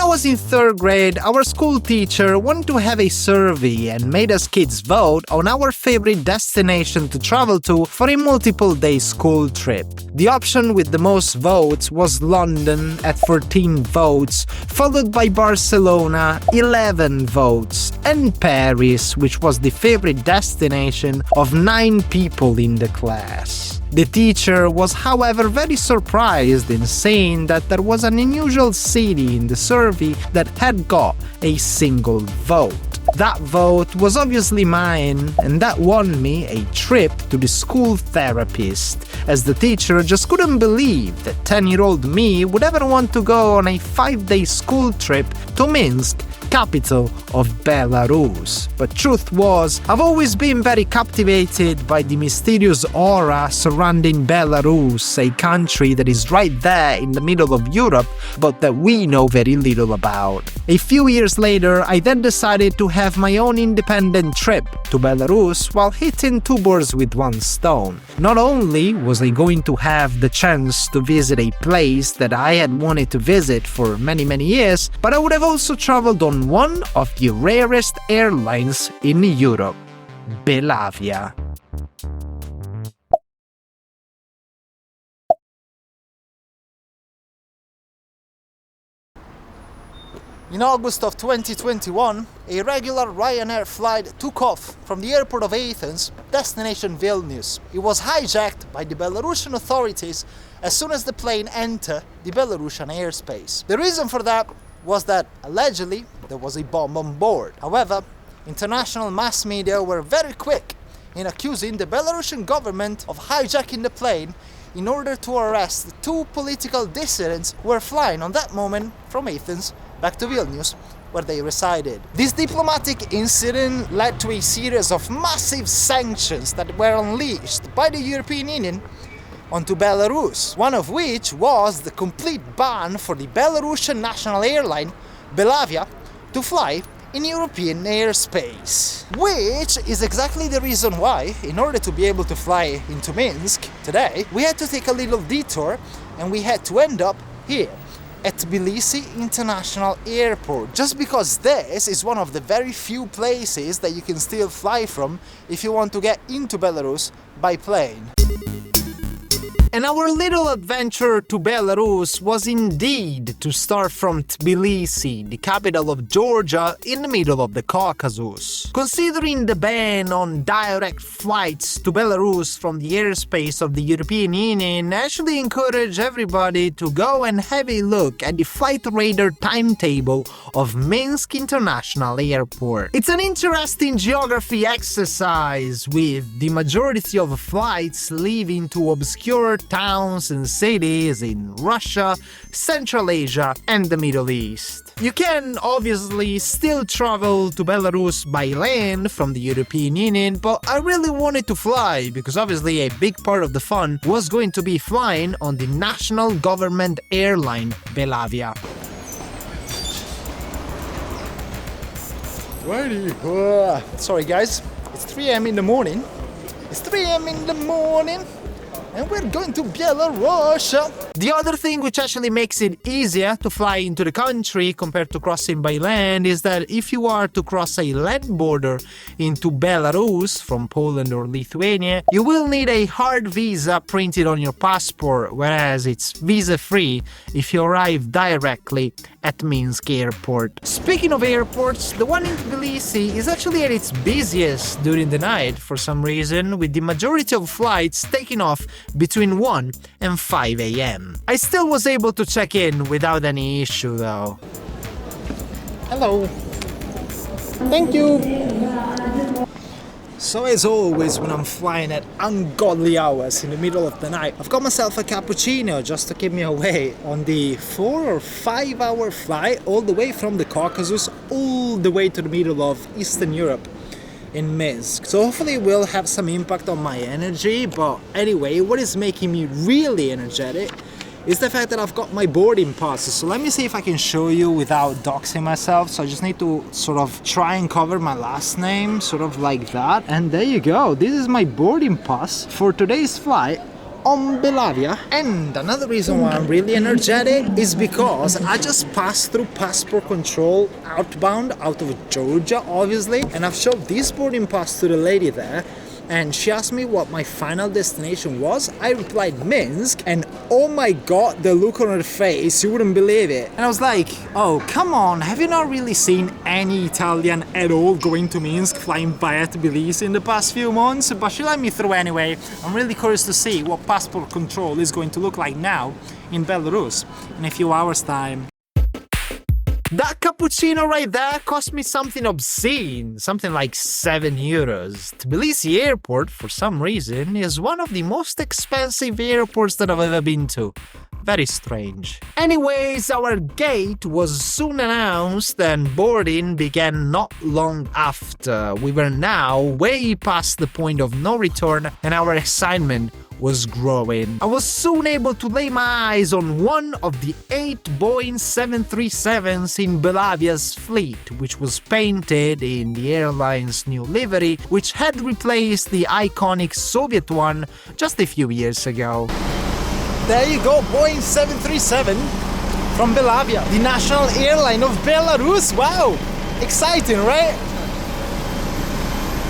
I was in 3rd grade, our school teacher wanted to have a survey and made us kids vote on our favorite destination to travel to for a multiple-day school trip. The option with the most votes was London at 14 votes, followed by Barcelona, 11 votes, and Paris, which was the favorite destination of 9 people in the class. The teacher was, however, very surprised in saying that there was an unusual city in the survey that had got a single vote. That vote was obviously mine, and that won me a trip to the school therapist, as the teacher just couldn't believe that 10-year-old me would ever want to go on a 5-day school trip to Minsk, capital of Belarus. But truth was, I've always been very captivated by the mysterious aura surrounding Belarus, a country that is right there in the middle of Europe, but that we know very little about. A few years later, I then decided to have my own independent trip to Belarus while hitting 2 birds with 1 stone. Not only was I going to have the chance to visit a place that I had wanted to visit for many years, but I would have also traveled on one of the rarest airlines in Europe, Belavia. In August of 2021, a regular Ryanair flight took off from the airport of Athens, destination Vilnius. It was hijacked by the Belarusian authorities as soon as the plane entered the Belarusian airspace. The reason for that was that, allegedly, there was a bomb on board. However, international mass media were very quick in accusing the Belarusian government of hijacking the plane in order to arrest the 2 political dissidents who were flying on that moment from Athens back to Vilnius, where they resided. This diplomatic incident led to a series of massive sanctions that were unleashed by the European Union onto Belarus, one of which was the complete ban for the Belarusian national airline, Belavia, to fly in European airspace. Which is exactly the reason why, in order to be able to fly into Minsk today, we had to take a little detour and we had to end up here at Tbilisi International Airport, just because this is one of the very few places that you can still fly from if you want to get into Belarus by plane. And our little adventure to Belarus was indeed to start from Tbilisi, the capital of Georgia, in the middle of the Caucasus. Considering the ban on direct flights to Belarus from the airspace of the European Union, I actually encourage everybody to go and have a look at the flight radar timetable of Minsk International Airport. It's an interesting geography exercise, with the majority of flights leaving to obscure towns and cities in Russia, Central Asia, and the Middle East. You can obviously still travel to Belarus by land from the European Union, but I really wanted to fly because obviously a big part of the fun was going to be flying on the national government airline Belavia. Sorry guys, it's 3 a.m. in the morning. It's 3 a.m. in the morning. And we're going to Belarus. The other thing which actually makes it easier to fly into the country compared to crossing by land is that if you are to cross a land border into Belarus from Poland or Lithuania, you will need a hard visa printed on your passport, whereas it's visa-free if you arrive directly at Minsk airport. Speaking of airports, the one in Tbilisi is actually at its busiest during the night for some reason, with the majority of flights taking off between 1 and 5 a.m. I still was able to check in without any issue though. Hello. Thank you. So as always, when I'm flying at ungodly hours in the middle of the night, I've got myself a cappuccino just to keep me away on the 4 or 5 hour flight all the way from the Caucasus all the way to the middle of Eastern Europe in Minsk. So hopefully it will have some impact on my energy, but anyway, what is making me really energetic is the fact that I've got my boarding pass. So let me see if I can show you without doxing myself. So I just need to sort of try and cover my last name, sort of like that. And there you go. This is my boarding pass for today's flight on Belavia. And another reason why I'm really energetic is because I just passed through passport control outbound out of Georgia, obviously, and I've showed this boarding pass to the lady there, and she asked me what my final destination was. I replied Minsk, and oh my god, the look on her face, you wouldn't believe it. And I was like, oh come on, have you not really seen any Italian at all going to Minsk, flying via Tbilisi in the past few months? But she let me through anyway. I'm really curious to see what passport control is going to look like now in Belarus in a few hours time. That cappuccino right there cost me something obscene, something like €7. Tbilisi airport, for some reason, is one of the most expensive airports that I've ever been to. Very strange. Anyways, our gate was soon announced and boarding began not long after. We were now way past the point of no return and our excitement was growing. I was soon able to lay my eyes on one of the 8 Boeing 737s in Belavia's fleet, which was painted in the airline's new livery, which had replaced the iconic Soviet one just a few years ago. There you go, Boeing 737 from Belavia, the national airline of Belarus. Wow, exciting, right?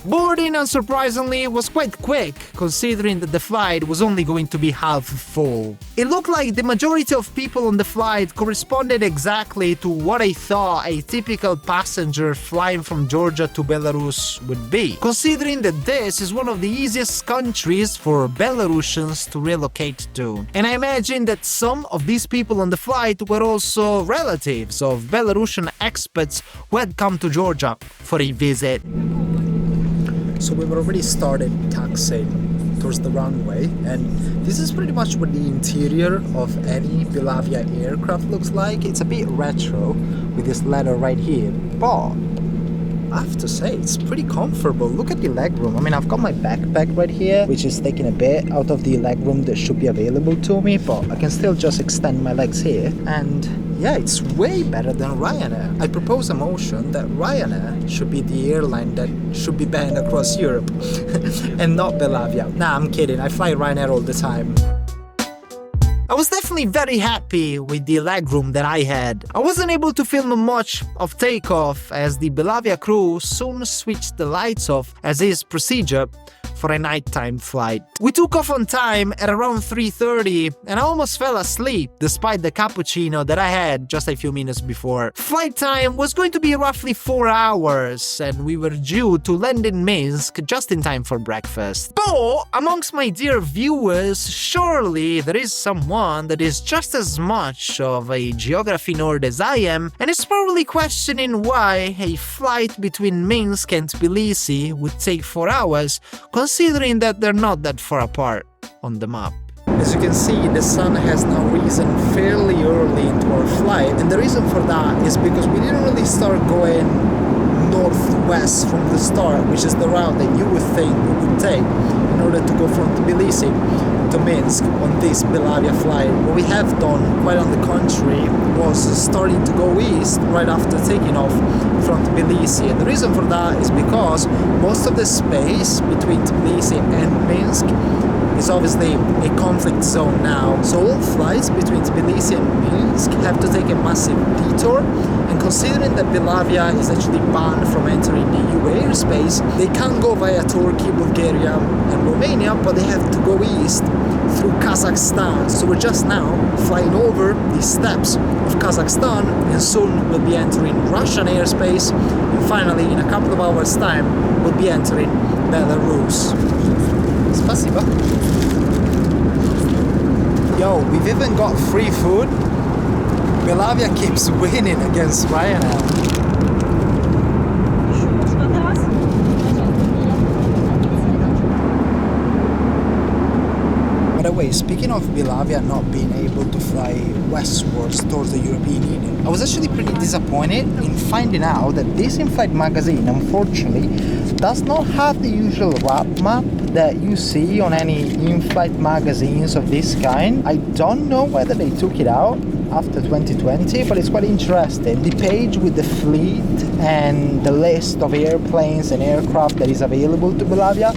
Boarding, unsurprisingly, was quite quick, considering that the flight was only going to be half full. It looked like the majority of people on the flight corresponded exactly to what I thought a typical passenger flying from Georgia to Belarus would be, considering that this is one of the easiest countries for Belarusians to relocate to. And I imagine that some of these people on the flight were also relatives of Belarusian expats who had come to Georgia for a visit. So we've already started taxiing towards the runway, and this is pretty much what the interior of any Belavia aircraft looks like. It's a bit retro with this letter right here, but I have to say it's pretty comfortable. Look at the legroom. I mean, I've got my backpack right here, which is taking a bit out of the legroom that should be available to me, but I can still just extend my legs here. And yeah, it's way better than Ryanair. I propose a motion that Ryanair should be the airline that should be banned across Europe and not Belavia. Nah, I'm kidding. I fly Ryanair all the time. I was definitely very happy with the legroom that I had. I wasn't able to film much of takeoff as the Belavia crew soon switched the lights off as is procedure for a nighttime flight. We took off on time at around 3:30 and I almost fell asleep despite the cappuccino that I had just a few minutes before. Flight time was going to be roughly 4 hours and we were due to land in Minsk just in time for breakfast. But amongst my dear viewers, surely there is someone that is just as much of a geography nerd as I am and is probably questioning why a flight between Minsk and Tbilisi would take 4 hours, considering that they're not that far apart on the map. As you can see, the sun has now risen fairly early into our flight, and the reason for that is because we didn't really start going northwest from the start, which is the route that you would think we would take in order to go from Tbilisi to Minsk on this Belavia flight. What we have done, quite on the contrary, was starting to go east right after taking off from Tbilisi. And the reason for that is because most of the space between Tbilisi and Minsk is obviously a conflict zone now. So all flights between Tbilisi and Minsk have to take a massive detour. And considering that Belavia is actually banned from entering the EU airspace, they can't go via Turkey, Bulgaria and Romania, but they have to go east through Kazakhstan. So we're just now flying over the steppes of Kazakhstan and soon we'll be entering Russian airspace and finally in a couple of hours time we'll be entering Belarus. Spasibo. Yo, we've even got free food. Belavia keeps winning against Ryanair. By the way, speaking of Belavia not being able to fly westwards towards the European Union, I was actually pretty disappointed in finding out that this in-flight magazine, unfortunately, does not have the usual route map that you see on any in-flight magazines of this kind. I don't know whether they took it out after 2020, but it's quite interesting. The page with the fleet and the list of airplanes and aircraft that is available to Belavia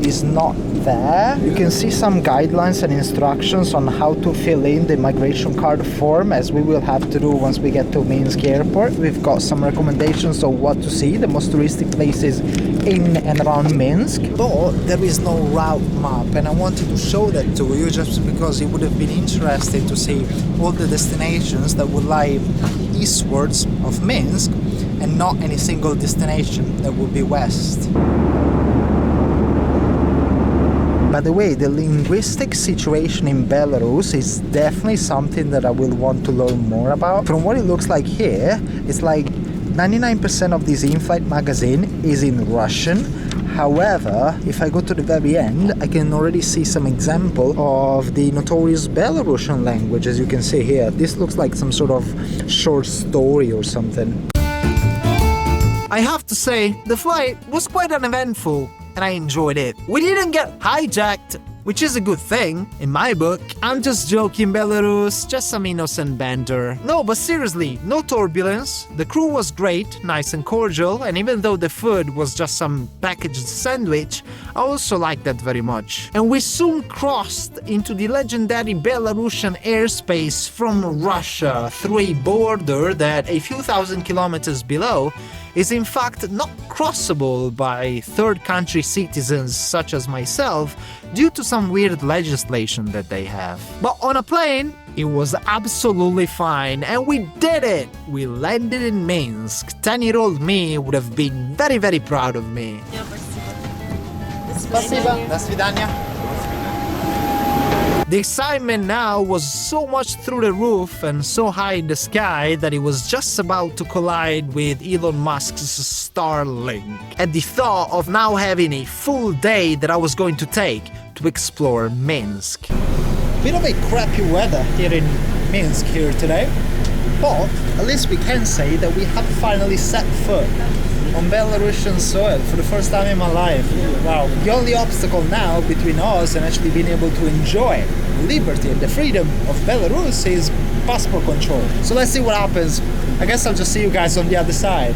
is not there. You can see some guidelines and instructions on how to fill in the migration card form, as we will have to do once we get to Minsk airport. We've got some recommendations on what to see, the most touristic places in and around Minsk, but there is no route map, and I wanted to show that to you just because it would have been interesting to see all the destinations that would lie eastwards of Minsk and not any single destination that would be west. By the way, the linguistic situation in Belarus is definitely something that I will want to learn more about. From what it looks like here, it's like 99% of this in-flight magazine is in Russian. However, if I go to the very end, I can already see some example of the notorious Belarusian language, as you can see here. This looks like some sort of short story or something. I have to say, the flight was quite uneventful, and I enjoyed it. We didn't get hijacked, which is a good thing, in my book. I'm just joking, Belarus, just some innocent banter. No, but seriously, no turbulence. The crew was great, nice and cordial, and even though the food was just some packaged sandwich, I also liked that very much. And we soon crossed into the legendary Belarusian airspace from Russia through a border that a few thousand kilometers below is in fact not crossable by third country citizens such as myself due to some weird legislation that they have. But on a plane, it was absolutely fine, and we did it! We landed in Minsk. 10-year-old me would have been very, very proud of me. Спасибо. До свидания. The excitement now was so much through the roof and so high in the sky that it was just about to collide with Elon Musk's Starlink. At the thought of now having a full day that I was going to take to explore Minsk. Bit of a crappy weather here in Minsk here today, but at least we can say that we have finally set foot on Belarusian soil for the first time in my life. Wow. The only obstacle now between us and actually being able to enjoy liberty and the freedom of Belarus is passport control. So let's see what happens. I guess I'll just see you guys on the other side.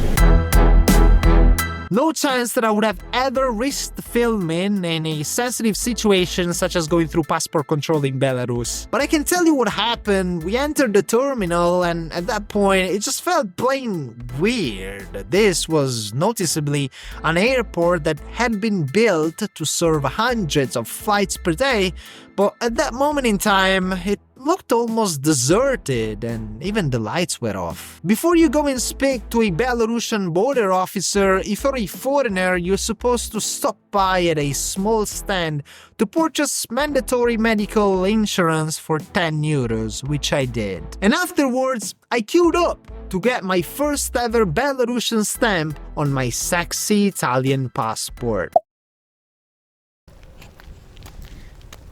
No chance that I would have ever risked filming in a sensitive situation such as going through passport control in Belarus. But I can tell you what happened. We entered the terminal and at that point it just felt plain weird. This was noticeably an airport that had been built to serve hundreds of flights per day, but at that moment in time it looked almost deserted and even the lights were off. Before you go and speak to a Belarusian border officer, if you're a foreigner, you're supposed to stop by at a small stand to purchase mandatory medical insurance for 10 euros, which I did. And afterwards, I queued up to get my first ever Belarusian stamp on my sexy Italian passport.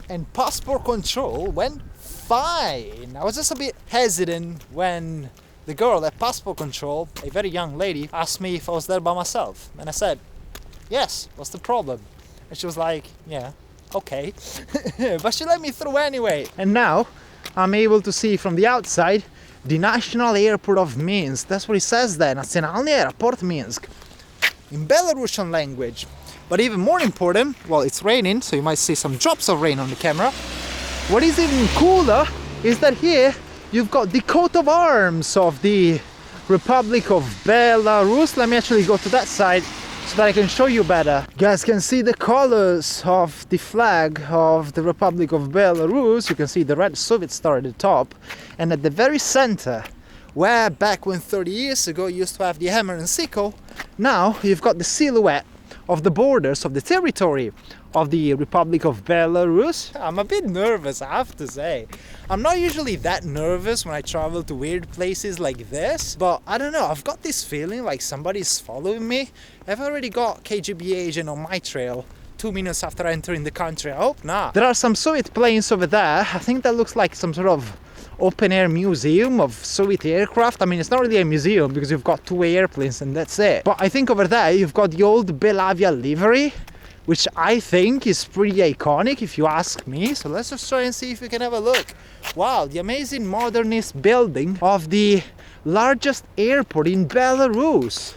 And passport control went fine. I was just a bit hesitant when the girl at passport control, a very young lady, asked me if I was there by myself. And I said, yes, what's the problem? And she was like, yeah, okay. But she let me through anyway. And now I'm able to see from the outside the National Airport of Minsk. That's what it says there, Nacionalny Airport Minsk, in Belarusian language. But even more important, well, it's raining, so you might see some drops of rain on the camera. What is even cooler is that here you've got the coat of arms of the Republic of Belarus. Let me actually go to that side so that I can show you better. You guys can see the colors of the flag of the Republic of Belarus. You can see the red Soviet star at the top, and at the very center, where back when 30 years ago you used to have the hammer and sickle, now you've got the silhouette of the borders of the territory of the Republic of Belarus. I'm a bit nervous, I have to say. I'm not usually that nervous when I travel to weird places like this, but I don't know, I've got this feeling like somebody's following me. I've already got KGB agent on my trail 2 minutes after entering the country. I hope not. There are some Soviet planes over there. I think that looks like some sort of open-air museum of Soviet aircraft. I mean, it's not really a museum because you've got two airplanes and that's it. But I think over there you've got the old Belavia livery, which I think is pretty iconic if you ask me. So let's just try and see if we can have a look. Wow, the amazing modernist building of the largest airport in Belarus.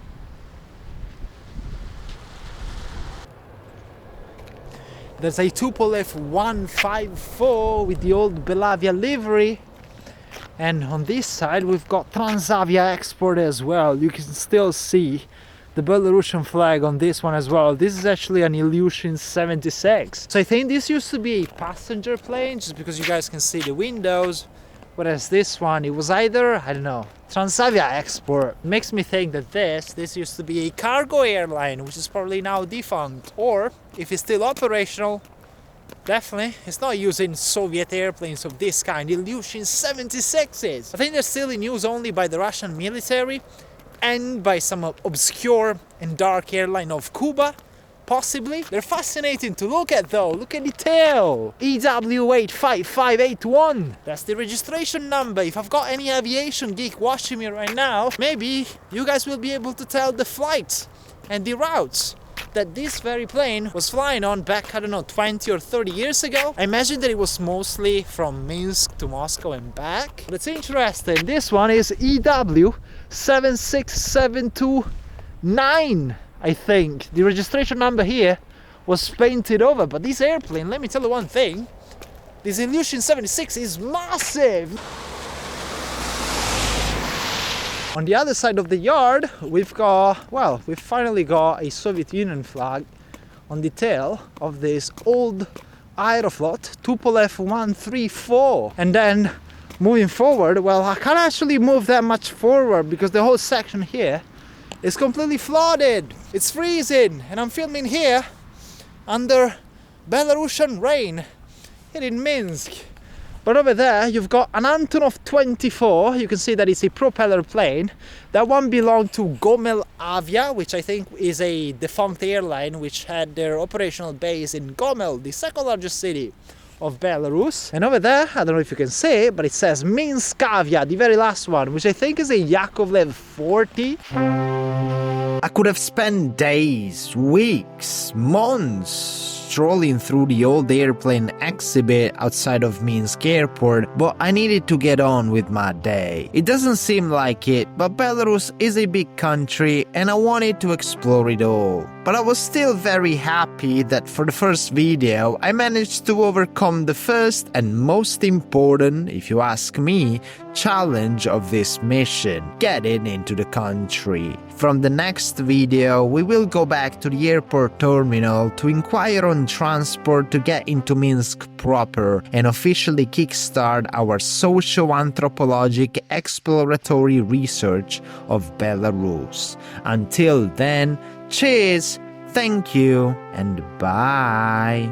There's a Tupolev 154 with the old Belavia livery. And on this side we've got Transavia export as well. You can still see the Belarusian flag on this one as well. This is actually an Ilyushin 76. So I think this used to be a passenger plane, just because you guys can see the windows. Whereas this one, it was either, I don't know, Transavia export. Makes me think that this used to be a cargo airline, which is probably now defunct. Or, if it's still operational, definitely, it's not using Soviet airplanes of this kind, Ilyushin 76s. I think they're still in use only by the Russian military and by some obscure and dark airline of Cuba, possibly. They're fascinating to look at though. Look at the tail. EW85581. That's the registration number. If I've got any aviation geek watching me right now, maybe you guys will be able to tell the flights and the routes that this very plane was flying on back, I don't know, 20 or 30 years ago. I imagine that it was mostly from Minsk to Moscow and back. But it's interesting. This one is EW76729. I think the registration number here was painted over, but this airplane, let me tell you one thing, this Ilyushin 76 is massive. On the other side of the yard, we've finally got a Soviet Union flag on the tail of this old Aeroflot Tupolev 134. And then moving forward, well, I can't actually move that much forward because the whole section here is completely flooded. It's freezing, and I'm filming here under Belarusian rain here in Minsk. But over there you've got an Antonov 24. You can see that it's a propeller plane. That one belonged to Gomel Avia, which I think is a defunct airline which had their operational base in Gomel, the second largest city of Belarus. And over there, I don't know if you can see, but it says Minsk Avia, the very last one, which I think is a Yakovlev 40. I could have spent days, weeks, months strolling through the old airplane exhibit outside of Minsk airport, but I needed to get on with my day. It doesn't seem like it, but Belarus is a big country and I wanted to explore it all. But I was still very happy that for the first video I managed to overcome the first and most important, if you ask me, challenge of this mission, getting into the country. From the next video we will go back to the airport terminal to inquire on transport to get into Minsk proper and officially kickstart our socio-anthropologic exploratory research of Belarus. Until then, cheers, thank you, and bye.